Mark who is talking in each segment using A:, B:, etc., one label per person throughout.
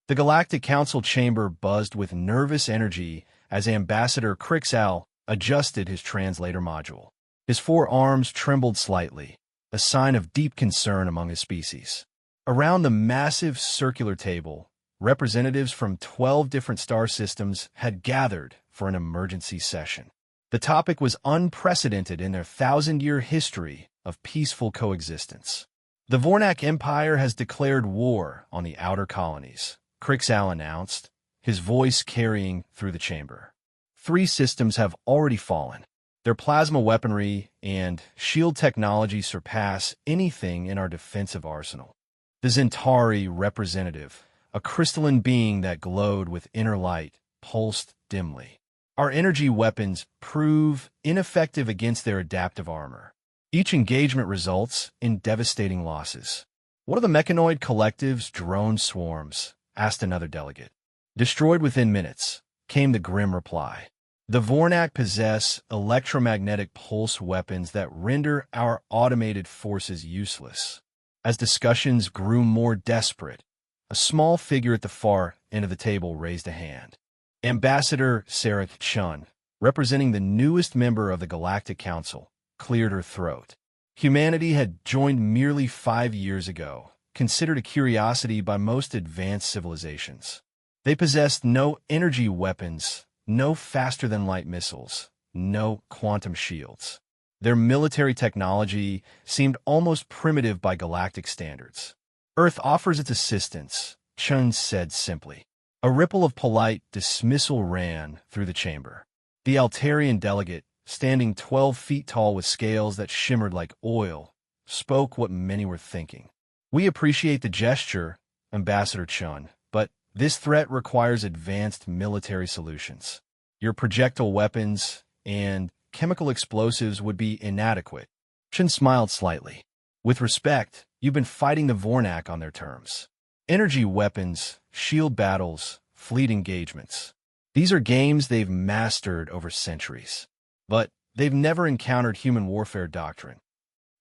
A: The Galactic Council chamber buzzed with nervous energy as Ambassador Crixal adjusted his translator module. His forearms trembled slightly, a sign of deep concern among his species. Around the massive circular table, representatives from 12 different star systems had gathered for an emergency session. The topic was unprecedented in their 1,000-year history of peaceful coexistence. The Vornak Empire has declared war on the outer colonies, Crixal announced, his voice carrying through the chamber. 3 systems have already fallen. Their plasma weaponry and shield technology surpass anything in our defensive arsenal. The Zentari representative, a crystalline being that glowed with inner light, pulsed dimly. Our energy weapons prove ineffective against their adaptive armor. Each engagement results in devastating losses. What are the mechanoid collective's drone swarms? Asked another delegate. Destroyed within minutes, came the grim reply. The Vornak possess electromagnetic pulse weapons that render our automated forces useless. As discussions grew more desperate, a small figure at the far end of the table raised a hand. Ambassador Sarah Chun, representing the newest member of the Galactic Council, cleared her throat. Humanity had joined merely 5 years ago, considered a curiosity by most advanced civilizations. They possessed no energy weapons, no faster-than-light missiles, no quantum shields. Their military technology seemed almost primitive by galactic standards. Earth offers its assistance, Chun said simply. A ripple of polite dismissal ran through the chamber. The Altarian delegate, standing 12 feet tall with scales that shimmered like oil, spoke what many were thinking. We appreciate the gesture, Ambassador Chun, but this threat requires advanced military solutions. Your projectile weapons and chemical explosives would be inadequate. Chun smiled slightly. With respect, you've been fighting the Vornak on their terms. Energy weapons, shield battles, fleet engagements. These are games they've mastered over centuries. But they've never encountered human warfare doctrine.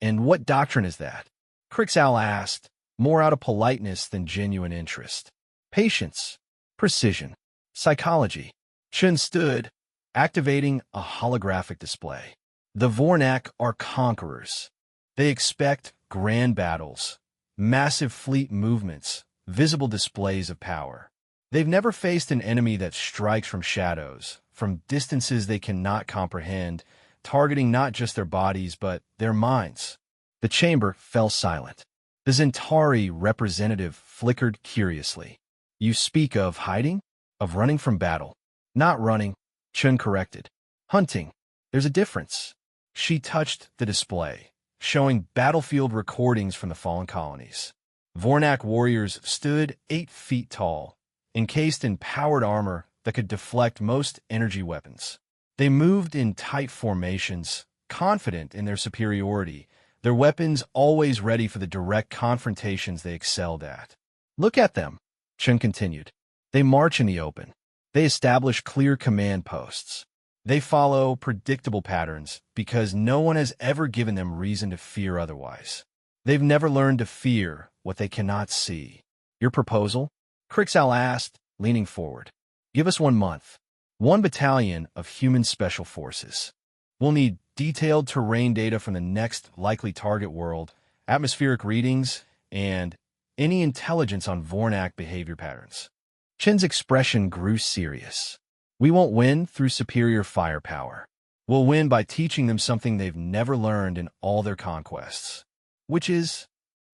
A: And what doctrine is that? Crixal asked, more out of politeness than genuine interest. Patience, precision, psychology. Chun stood, activating a holographic display. The Vornak are conquerors. They expect grand battles, massive fleet movements, visible displays of power. They've never faced an enemy that strikes from shadows, from distances they cannot comprehend, targeting not just their bodies but their minds. The chamber fell silent. The Zentari representative flickered curiously. You speak of hiding? Of running from battle? Not running, Chun corrected. Hunting. There's a difference. She touched the display, showing battlefield recordings from the fallen colonies. Vornak warriors stood 8 feet tall, encased in powered armor that could deflect most energy weapons. They moved in tight formations, confident in their superiority, their weapons always ready for the direct confrontations they excelled at. Look at them, Chun continued. They march in the open. They establish clear command posts. They follow predictable patterns because no one has ever given them reason to fear otherwise. They've never learned to fear what they cannot see. Your proposal? Crixal asked, leaning forward. Give us 1 month. 1 battalion of human special forces. We'll need detailed terrain data from the next likely target world, atmospheric readings, and any intelligence on Vornak behavior patterns. Chin's expression grew serious. We won't win through superior firepower. We'll win by teaching them something they've never learned in all their conquests, which is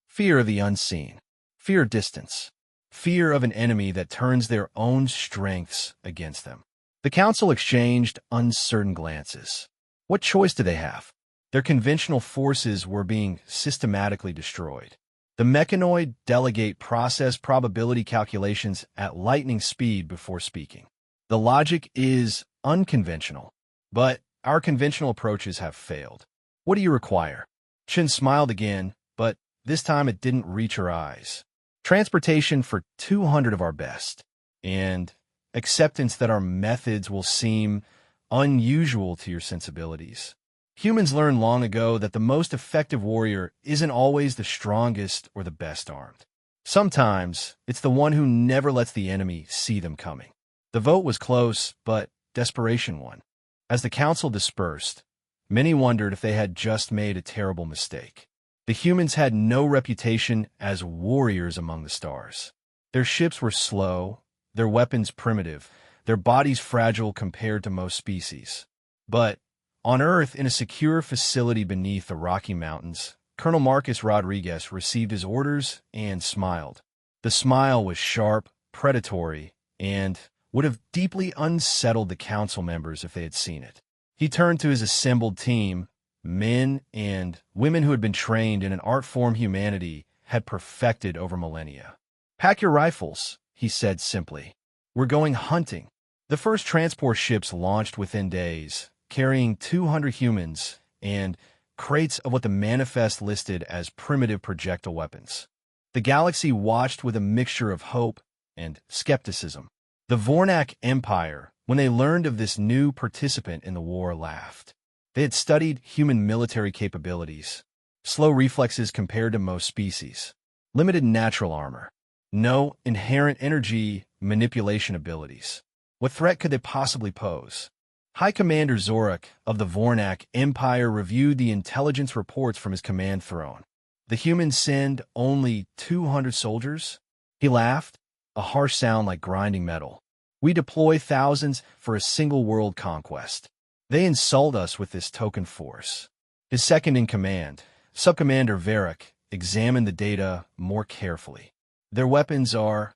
A: fear of the unseen, fear of distance, fear of an enemy that turns their own strengths against them. The council exchanged uncertain glances. What choice do they have? Their conventional forces were being systematically destroyed. The mechanoid delegate process probability calculations at lightning speed before speaking. The logic is unconventional, but our conventional approaches have failed. What do you require? Chin smiled again, but this time it didn't reach her eyes. Transportation for 200 of our best, and acceptance that our methods will seem unusual to your sensibilities. Humans learned long ago that the most effective warrior isn't always the strongest or the best armed. Sometimes, it's the one who never lets the enemy see them coming. The vote was close, but desperation won. As the council dispersed, many wondered if they had just made a terrible mistake. The humans had no reputation as warriors among the stars. Their ships were slow, their weapons primitive, their bodies fragile compared to most species. But on Earth, in a secure facility beneath the Rocky Mountains, Colonel Marcus Rodriguez received his orders and smiled. The smile was sharp, predatory, and would have deeply unsettled the council members if they had seen it. He turned to his assembled team, men and women who had been trained in an art form humanity had perfected over millennia. "Pack your rifles," he said simply. "We're going hunting." The first transport ships launched within days, carrying 200 humans and crates of what the manifest listed as primitive projectile weapons. The galaxy watched with a mixture of hope and skepticism. The Vornak Empire, when they learned of this new participant in the war, laughed. They had studied human military capabilities, slow reflexes compared to most species, limited natural armor, no inherent energy manipulation abilities. What threat could they possibly pose? High Commander Zorak of the Vornak Empire reviewed the intelligence reports from his command throne. The humans send only 200 soldiers? He laughed, a harsh sound like grinding metal. We deploy thousands for a single world conquest. They insult us with this token force. His second-in-command, Subcommander Varric, examined the data more carefully. Their weapons are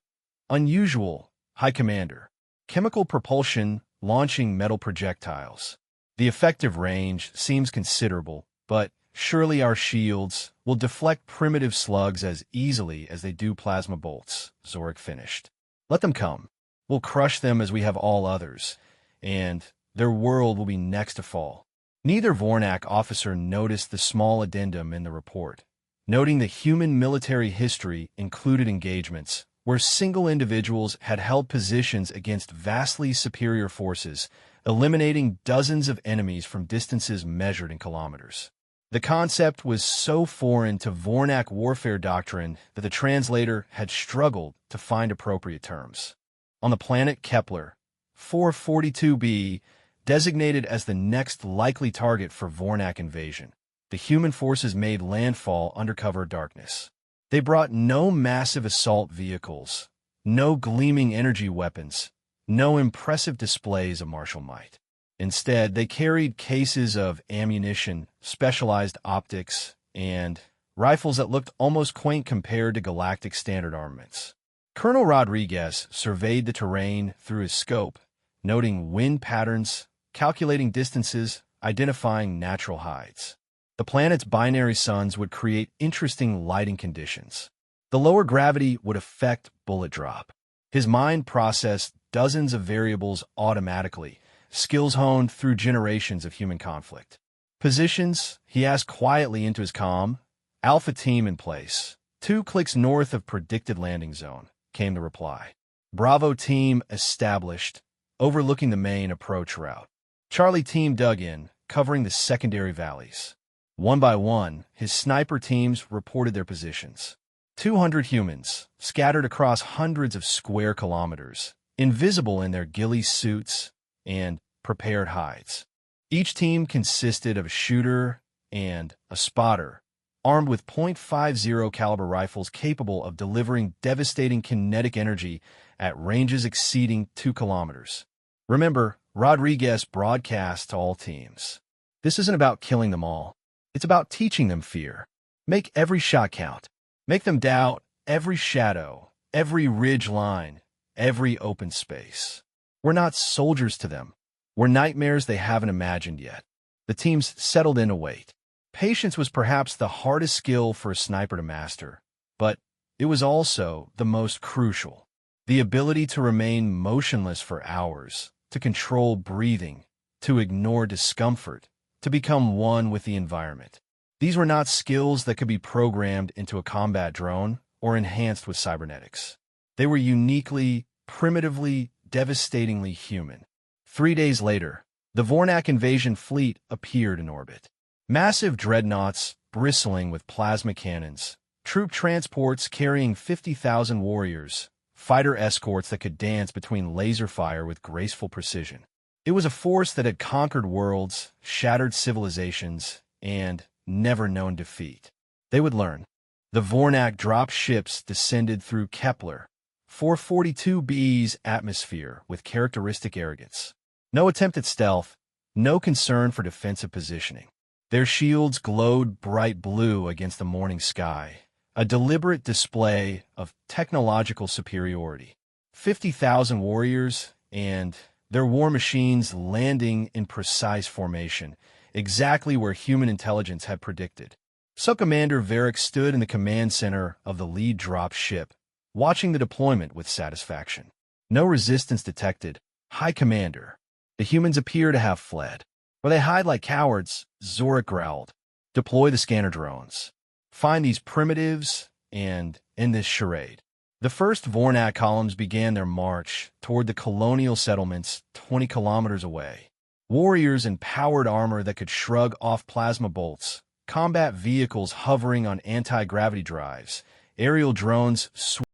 A: unusual, High Commander. Chemical propulsion launching metal projectiles. The effective range seems considerable, but surely our shields will deflect primitive slugs as easily as they do plasma bolts, Zorak finished. Let them come. We'll crush them as we have all others, and their world will be next to fall. Neither Vornak officer noticed the small addendum in the report, noting the human military history included engagements where single individuals had held positions against vastly superior forces, eliminating dozens of enemies from distances measured in kilometers. The concept was so foreign to Vornak warfare doctrine that the translator had struggled to find appropriate terms. On the planet Kepler, 442b, designated as the next likely target for Vornak invasion, the human forces made landfall under cover of darkness. They brought no massive assault vehicles, no gleaming energy weapons, no impressive displays of martial might. Instead, they carried cases of ammunition, specialized optics, and rifles that looked almost quaint compared to galactic standard armaments. Colonel Rodriguez surveyed the terrain through his scope, noting wind patterns, calculating distances, identifying natural hides. The planet's binary suns would create interesting lighting conditions. The lower gravity would affect bullet drop. His mind processed dozens of variables automatically, skills honed through generations of human conflict. Positions, he asked quietly into his comm. Alpha team in place. 2 clicks north of predicted landing zone, came the reply. Bravo team established, overlooking the main approach route. Charlie team dug in, covering the secondary valleys. One by one, his sniper teams reported their positions. 200 humans, scattered across hundreds of square kilometers, invisible in their ghillie suits and prepared hides. Each team consisted of a shooter and a spotter, armed with .50 caliber rifles capable of delivering devastating kinetic energy at ranges exceeding 2 kilometers. Remember, Rodriguez broadcast to all teams. This isn't about killing them all. It's about teaching them fear. Make every shot count. Make them doubt every shadow, every ridge line, every open space. We're not soldiers to them. We're nightmares they haven't imagined yet. The teams settled in to wait. Patience was perhaps the hardest skill for a sniper to master, but it was also the most crucial. The ability to remain motionless for hours, to control breathing, to ignore discomfort, to become one with the environment. These were not skills that could be programmed into a combat drone or enhanced with cybernetics. They were uniquely, primitively, devastatingly human. 3 days later, the Vornak invasion fleet appeared in orbit. Massive dreadnoughts bristling with plasma cannons, Troop transports carrying 50,000 warriors, fighter escorts that could dance between laser fire with graceful precision. It was a force that had conquered worlds, shattered civilizations, and never known defeat. They would learn. The Vornak dropped ships descended through Kepler 442 b's atmosphere with characteristic arrogance. No attempt at stealth, no concern for defensive positioning. Their shields glowed bright blue against the morning sky, a deliberate display of technological superiority. 50,000 warriors and their war machines landing in precise formation, exactly where human intelligence had predicted. Sub-Commander Varric stood in the command center of the lead drop ship, watching the deployment with satisfaction. No resistance detected. High Commander. The humans appear to have fled. Where they hide like cowards, Zorik growled. Deploy the scanner drones. Find these primitives and end this charade. The first Vornak columns began their march toward the colonial settlements 20 kilometers away. Warriors in powered armor that could shrug off plasma bolts, combat vehicles hovering on anti-gravity drives, aerial drones